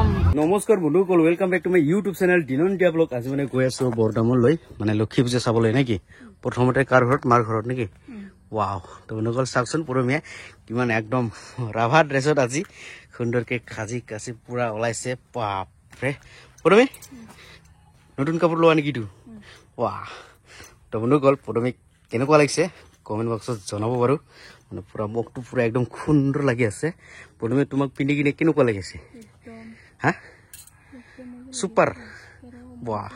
নমস্কাৰ বন্ধুসকল, welcome back to my YouTube channel দিনন দিয়া ব্লগ। আজি মানে গৈ আছো বৰদামলৈ, মানে লক্ষী পূজা চাবলৈ নেকি। প্ৰথমতে কাৰ ঘৰত? মাৰ ঘৰত নেকি। ৱাও, তো বন্ধুসকল চাওকচোন পৰমীয়া কিমান একদম ৰাভা ড্ৰেছত আজি সুন্দৰকে সাজি কাচি পুৰা ওলাইছে। বাপৰে পৰমী, নতুন কাপোৰ লোৱা নেকি তো? ৱাহ, তো বন্ধুসকল পৰমী কেনেকুৱা লাগিছে কমেণ্ট বক্সত জনাব বাৰু। মানে পুৰা মুখটো পুৰা একদম সুন্দৰ লাগি আছে। পৰমী তোমাক পিন্ধি কিনে কেনেকুৱা লাগিছে? হা সুপাৰ। বাহ,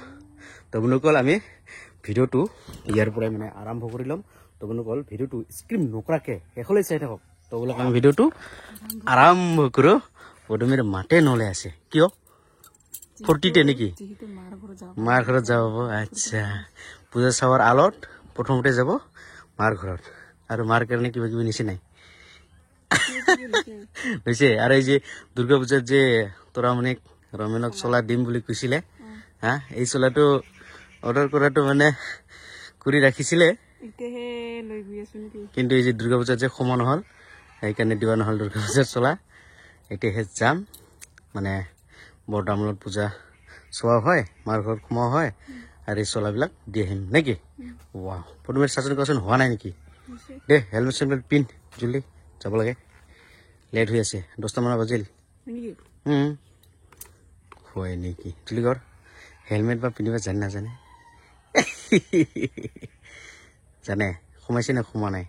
তো বন্ধুসকল আমি ভিডিঅ'টো ইয়াৰ পৰাই মানে আৰম্ভ কৰি ল'ম। তো বন্ধুসকল ভিডিঅ'টো স্ক্ৰীন নকৰাকে শেষলৈ চাই থাকক। তো বোলক আমি ভিডিঅ'টো আৰম্ভ কৰোঁ। পদমীৰ মাতে নলে আছে কিয়? ফূৰ্তিতে নেকি? মাৰ ঘৰত যাব। আচ্ছা, পূজা চাৱাৰ আলত প্ৰথমতে যাব মাৰ ঘৰত, আৰু মাৰ কাৰণে কিবা কিবি নিচে নাই হৈছে। আৰু এই যে দুৰ্গা পূজাত যে তোৰা মানে ৰমেনক চোলা দিম বুলি কৈছিলে, হা এই চোলাটো অৰ্ডাৰ কৰাটো মানে কৰি ৰাখিছিলে, কিন্তু এই যে দুৰ্গা পূজাত যে সময় নহ'ল সেইকাৰণে দিবা নহ'ল দুৰ্গা পূজাত চোলা। এতিয়াহে যাম, মানে বৰদামলত পূজা চোৱা হয়, মাৰ ঘৰত সোমোৱা হয়, আৰু এই চোলাবিলাক দি আহিম নেকি। ৱাহ, প্ৰথমে চাচোন কোৱাচোন হোৱা নাই নেকি? দে হেলমেট চেলমেট পিন্ধ, জলদি যাব লাগে, লেট হৈ আছে, 10টামান বাজিল। হয় নেকি? জলদি কৰ, হেলমেট বা পিন্ধিব জানে নাজানে? জানে, সোমাইছে নে সোমোৱা নাই?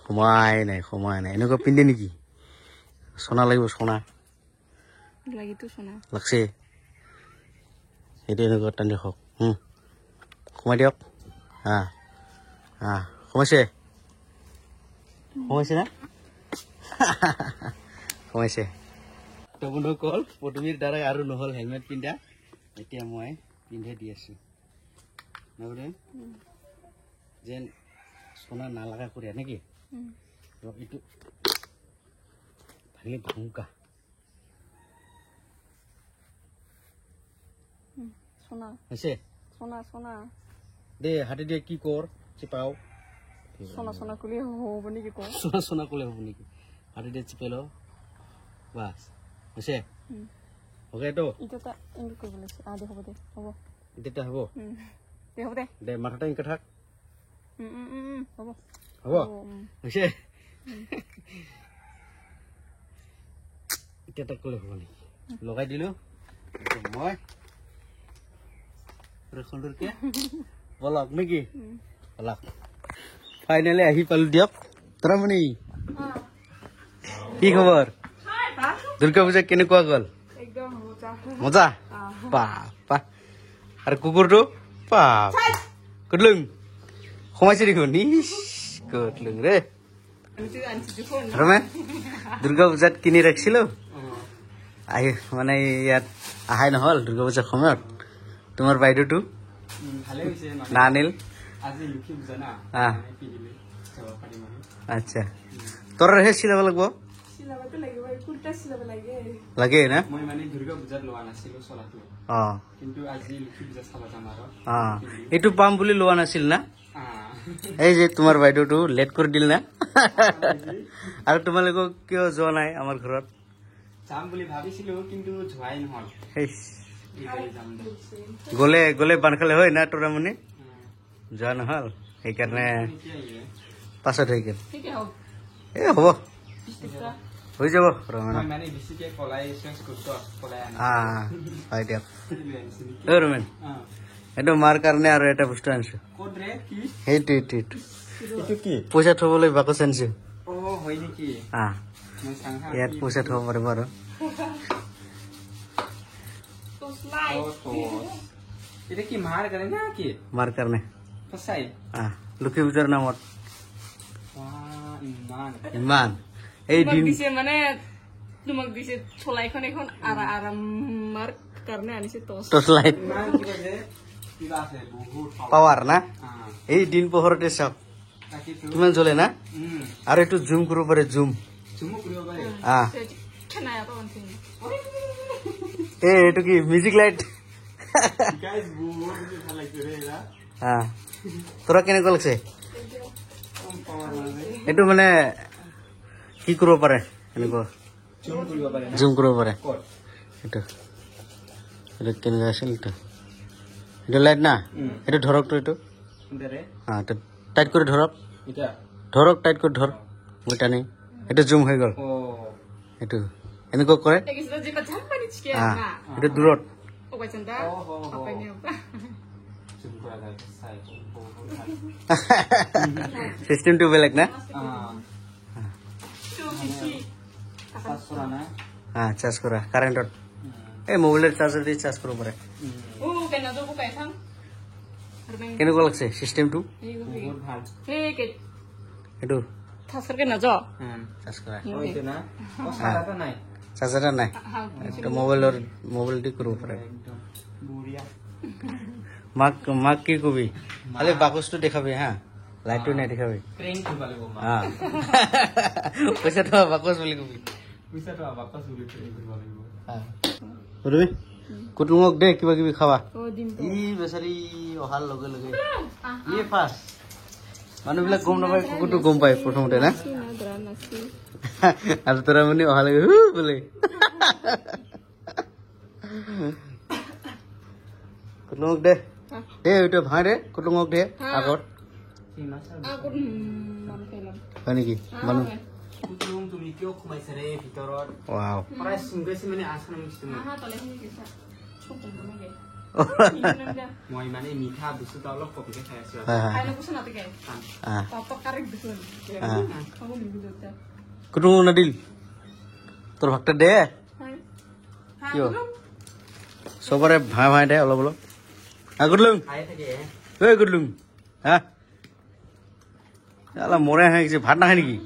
সোমাই নাই, সোমাই নাই। এনেকুৱা পিন্ধে নেকি? সোণা লাগিব, সোণা লাগছে সেইটো। এনেকুৱা টানি হওক, সোমাই দিয়ক। হা হা, সোমাইছে, সোমাইছে না? সোমাইছে। তো বন্ধুসকল পদমীৰ দ্বাৰাই আৰু নহ'ল হেলমেট পিন্ধা, এতিয়া মই পিন্ধাই দি আছো নহ'লে যেন সোণা নালাগা কৰি নেকি। এইটো ভাঙি ভাঙুকা হৈছে দে, হাতে দিয়ে কি কৰ চিপাও। সোণা কলে হ'ব নেকি? সোণা কলে হ'ব নেকি? হাতে দিয়ে চিপাই ল, বাছ হৈছে। হয়তো এতিয়া হ'ব দে, মাথাটা ইনকা থাক, হ'ব হৈছে। এতিয়া তাক কলে হ'ব নেকি? লগাই দিলো মই সুন্দৰকে বলক নেকি, বলক। ফাইনেলি আহি পালো দিয়ক। তৰামণি কি খবৰ? দুৰ্গা পূজা কেনেকুৱা গ'ল? মজা। পা আৰু কুকুৰটো কটলুং সোমাইছে দেখোন। কটলুং ৰে ৰমেন, দুৰ্গা পূজাত কিনি ৰাখিছিলো, আহি মানে ইয়াত আহাই নহ'ল দুৰ্গা পূজাৰ সময়ত। তোমাৰ বাইদেউটো না আনিল? আচ্ছা, তোৰহে চিলাব লাগিব লাগে না? এইটো পাম বুলি লোৱা নাছিল না? এই যে তোমাৰ বাইদেউটো লেট কৰি দিল না। আৰু তোমালোকক কিয় যোৱা নাই আমাৰ ঘৰত? যাম বুলি ভাবিছিলো কিন্তু যোৱাই নহ'ল। গলে গলে বান খালে হয় না, তোৰা মানে যোৱা নহ'ল, সেইকাৰণে পাছত হৈ গ'ল। এই হ'ব, হৈ যাব ৰমেন। হয় দিয়ক ৰমেন, এইটো মাৰ কাৰণে আৰু এটা বস্তু আনিছো। সেইটো পইচা থবলৈ বাকচ আনিছো। ইয়াত পইচা থব পাৰিব আৰু। মাৰ কাৰণে লক্ষী পূজাৰ নামত ইমান এই দিন মানে তোমাক দিছে চলাইখন এখন আৰামৰ কাৰণে আনিছে টৰ্চ লাইট পাৱাৰ না। এই দিন পোহৰতে চাওক কিমান জ্বলে না। আৰু এইটো জুম কৰিব পাৰে, জুম এইটো কি মিউজিক লাইট। তোৰা কেনেকুৱা লাগছে? এইটো মানে কি কৰিব পাৰে, এনেকুৱা জুম কৰিব পাৰে। এটা এটা কেনেকুৱা আছিল এটা এটা লাইট না এটা ধৰক তো এইটো হ্যাঁ এটা টাইট কৰে ধৰক ধৰক টাইট কৰে ধৰ মই টানি এটা জুম হয়ে গেল এইটো এনেকুৱা কৰে হ্যাঁ এটা দূৰত সিস্টেমটো বেলেগ না হ্যাঁ চাৰ্জ কৰা কাৰেন্টত এই মোবাইলেৰ চাৰ্জাৰ দিয়ে চাৰ্জ কৰব পাৰে কেনেকুৱা লাগছে সিস্টেমটো এইটো চার্জ করা চার্জারটা নাই এটা মোবাইল দি করব পারে মাক কি কবি খালি বাকসটো দেখাবি হ্যাঁ লাইটটো নাই দেখাবি হ্যাঁ পইচা তো বাকস বুলি কবি হ্যাঁ কুটুমক দে কিবা কিবি খাবা ই বেচাৰি অহাৰ লগে লগে ই ফাৰ্ষ্ট মানুহবিলাক গম নাপায় কুকুৰটো গম পায় প্ৰথমতে না আৰু তোৰা মানে অহাৰ লগে বোলে কুটুমক দে এইটো ভাই দে কুটুমক দে আগত হয় নেকি মানুহ তুমি কিয় সোমাইছা ৰে ভিতৰত ওৱাও প্ৰায় সিংগেছি মানে আছনা মিষ্টি মই মানে মিঠা বস্তুটা অলপ কপিকে খাই আছো খাইলে কুছ না থাকে তত কাৰেক দিছ খাবো নিবিলো তা কুটু নদিল তোৰ ভক্ত দে কিয় সবৰে ভাই ভাই দে অলপ অলপ গুডলুং খাই থাকে এই গুডলুং হা আলা মৰে হয় কিছু ভাত নাখায় নেকি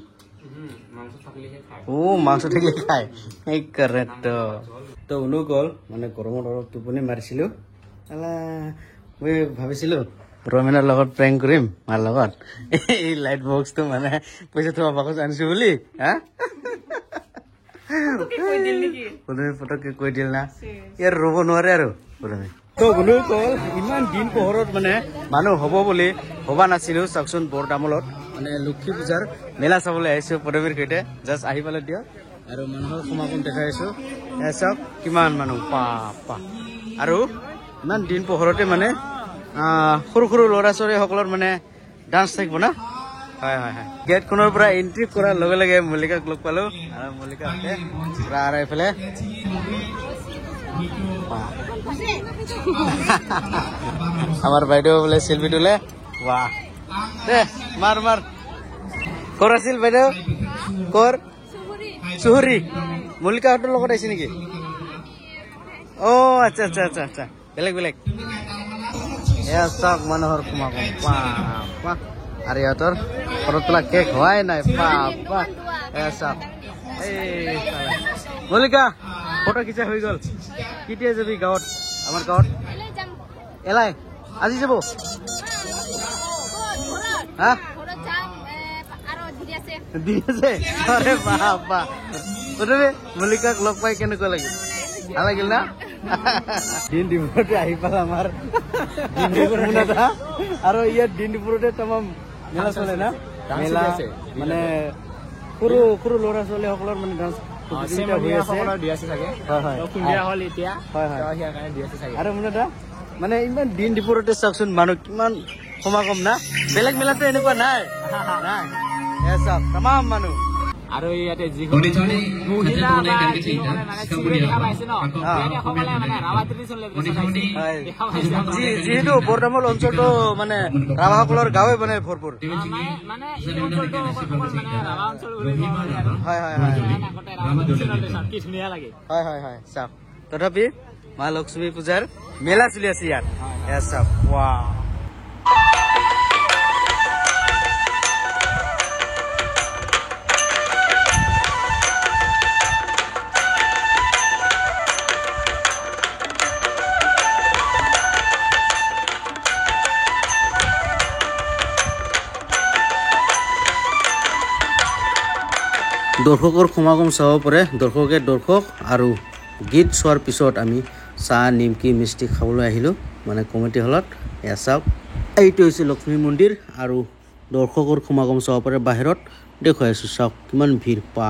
ও মাংস থাকিলে খায় এই কাৰেক্ট তো অনুকল মানে গৰমত অলপ টোপনি মাৰিছিলো মই ভাবিছিলো ৰমেনৰ লগত প্ৰেংক কৰিম মাৰ লগত এই লাইট বক্সটো মানে পইচা থোৱা বাকচ আনিছো বুলি হা ফটকে কৈ দিল না ইয়াৰ ৰ'ব নোৱাৰে আৰু তো অনুকল ইমান দিন পোহৰত মানে মানুহ হ'ব বুলি ভবা নাছিলো চাওকচোন বৰদামলত মানে লক্ষী পূজাৰ মেলা চাবলৈ আহিছো পদবীৰ সৈতে জাষ্ট আহি পালে দিয়ক আৰু মানুহৰ সমাগম দেখাই আছো চাওক কিমান মানুহ পা আৰু ইমান দিন পোহৰতে মানে সৰু সৰু ল'ৰা ছোৱালীসকলৰ মানে ডান্স থাকিব না হয় হয় হয় গেটখনৰ পৰা এন্ট্ৰি কৰাৰ লগে লগে মল্লিকাক লগ পালো আৰু মল্লিকাহঁতে পুৰা আৰু এইফালে আমার বাইদেউ বলে সেলফি তুলে বাহ দে মার মার কর আছিল বাইদেউ কর সুহরি মল্লিকা হোটেল লগত আইছে নেকি ও আচ্ছা আচ্ছা আচ্ছা আচ্ছা বেলেগ বেলেগ এয়া চাওক মানুহৰ সমাগম পা আৰু ইহঁতৰ ঘৰত তোলা কেক হোৱাই নাই পা এয়া চাওক এই মল্লিকা ফটো খিচা হৈ গল কেতিয়া যাবি গাঁৱত আমাৰ গাঁৱত এলাই আজি যাব হা দি আছে আৰে বাবা মল্লিকাক লগ পাই কেনেকুৱা লাগিল ভাল লাগিল না দিন দুপৰতে আহি পাল আমাৰ আৰু ইয়াত দিন দুপৰতে তামাম মেলা চলে না মেলা মানে সৰু সৰু ল'ৰা ছোৱালীসকলৰ মানে ডান্স আৰু মানে ইমান দিন দুপৰতে চাওকচোন মানুহ কিমান সমাগম না বেলেগ মেলাতে এনেকুৱা নাই চাওক তামাম মানুহ আৰু ইয়াতে যিহেতু বৰদামল অঞ্চলটো মানে ৰাভাসকলৰ গাঁৱে মানে ভৰপূৰ হয় হয় হয় হয় চাওক তথাপি মা লক্ষ্মী পূজাৰ মেলা চলি আছে ইয়াত চাওক ৱা দৰ্শকৰ সমাগম চাব পাৰে দৰ্শকে দৰ্শক আৰু গীত চোৱাৰ পিছত আমি চাহ নিমকি মিষ্টি খাবলৈ আহিলোঁ মানে কমিটি হলত এয়া চাওক এইটো হৈছে লক্ষ্মী মন্দিৰ আৰু দৰ্শকৰ সমাগম চাব পাৰে বাহিৰত দেখুৱাই আছোঁ চাওক কিমান ভিৰ পা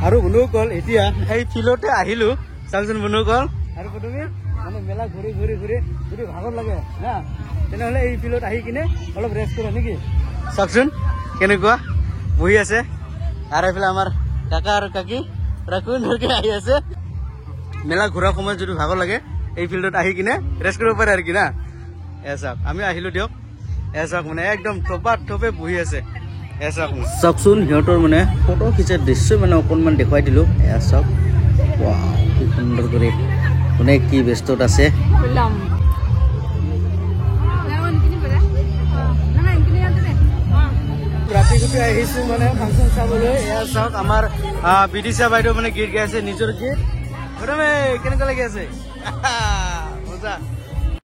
আৰু অনুকল এতিয়া এই ফিল্ডতে আহিলোঁ চাওকচোন বন্ধুসকল আৰু প্ৰথমে মানে মেলা ঘূৰি ঘূৰি ঘূৰি যদি ভাগৰ লাগে না তেনেহ'লে এই ফিল্ডত আহি কিনে অলপ ৰেষ্ট কৰে নেকি চাওকচোন কেনেকুৱা বহি আছে আৰু এইফালে আমাৰ কাকা আৰু কাকি ৰাখোন ধৰকে আহি আছে মেলা ঘূৰাৰ সময়ত যদি ভাগৰ লাগে এই ফিল্ডত আহি কিনে ৰেষ্ট কৰিব পাৰে আৰু কি না এয়া চাওক আমি আহিলো দিয়ক এয়া চাওক মানে একদম থপা থপে বহি আছে এয়া চাওক চাওকচোন সিহঁতৰ মানে ফটো খিচাৰ দৃশ্য মানে অকণমান দেখুৱাই দিলোঁ এয়া চাওক কি সুন্দৰ কৰি কোনে কি ব্যস্তত আছে ৰাতি গুটি আহিছো মানে ফাংচন চাবলৈ এয়া চাওক আমাৰ বিদিশা বাইদেউ মানে গীত গাই আছে নিজৰ গীত কেনেকুৱা লাগি আছে মজা